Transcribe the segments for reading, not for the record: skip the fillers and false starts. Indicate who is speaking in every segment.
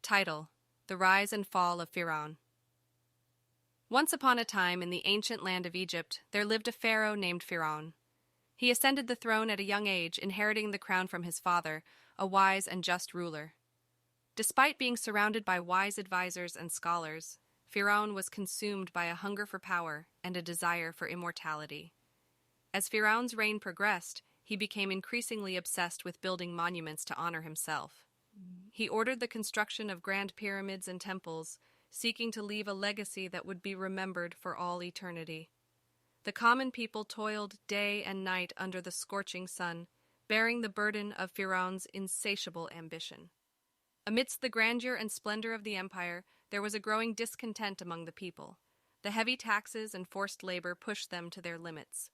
Speaker 1: Title: The Rise and Fall of Firaun. Once upon a time in the ancient land of Egypt, there lived a pharaoh named Firaun. He ascended the throne at a young age, inheriting the crown from his father, a wise and just ruler. Despite being surrounded by wise advisors and scholars, Firaun was consumed by a hunger for power and a desire for immortality. As Firaun's reign progressed, he became increasingly obsessed with building monuments to honor himself. He ordered the construction of grand pyramids and temples, seeking to leave a legacy that would be remembered for all eternity. The common people toiled day and night under the scorching sun, bearing the burden of Firaun's insatiable ambition. Amidst the grandeur and splendor of the empire, there was a growing discontent among the people. The heavy taxes and forced labor pushed them to their limits.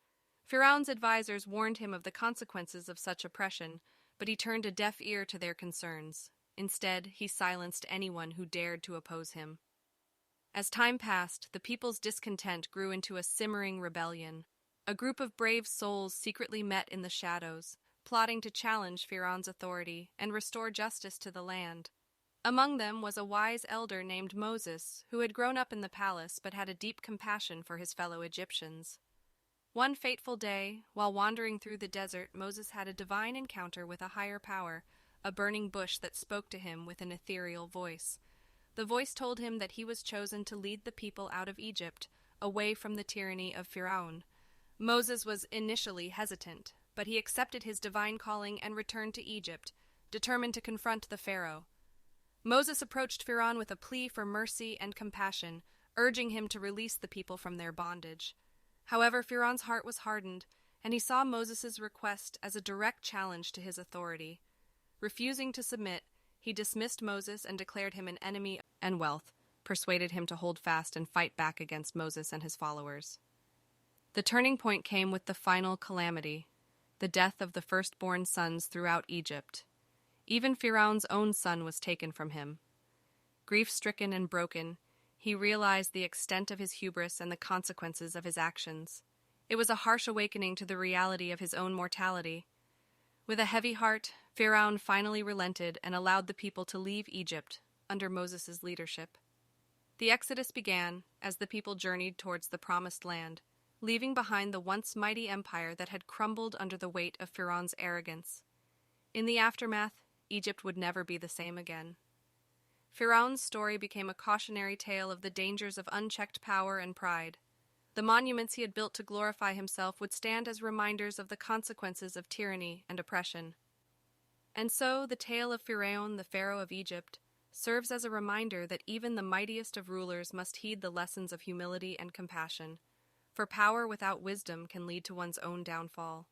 Speaker 1: Firaun's advisors warned him of the consequences of such oppression, but he turned a deaf ear to their concerns. Instead, he silenced anyone who dared to oppose him. As time passed, the people's discontent grew into a simmering rebellion. A group of brave souls secretly met in the shadows, plotting to challenge Firaun's authority and restore justice to the land. Among them was a wise elder named Moses, who had grown up in the palace but had a deep compassion for his fellow Egyptians. One fateful day, while wandering through the desert, Moses had a divine encounter with a higher power, a burning bush that spoke to him with an ethereal voice. The voice told him that he was chosen to lead the people out of Egypt, away from the tyranny of Firaun. Moses was initially hesitant, but he accepted his divine calling and returned to Egypt, determined to confront the pharaoh. Moses approached Firaun with a plea for mercy and compassion, urging him to release the people from their bondage. However, Firaun's heart was hardened, and he saw Moses' request as a direct challenge to his authority. Refusing to submit, he dismissed Moses and declared him an enemy and wealth, persuaded him to hold fast and fight back against Moses and his followers. The turning point came with the final calamity, the death of the firstborn sons throughout Egypt. Even Firaun's own son was taken from him. Grief-stricken and broken, he realized the extent of his hubris and the consequences of his actions. It was a harsh awakening to the reality of his own mortality. With a heavy heart, Firaun finally relented and allowed the people to leave Egypt under Moses' leadership. The exodus began as the people journeyed towards the promised land, leaving behind the once mighty empire that had crumbled under the weight of Firaun's arrogance. In the aftermath, Egypt would never be the same again. Firaun's story became a cautionary tale of the dangers of unchecked power and pride. The monuments he had built to glorify himself would stand as reminders of the consequences of tyranny and oppression. And so, the tale of Firaun, the pharaoh of Egypt, serves as a reminder that even the mightiest of rulers must heed the lessons of humility and compassion, for power without wisdom can lead to one's own downfall.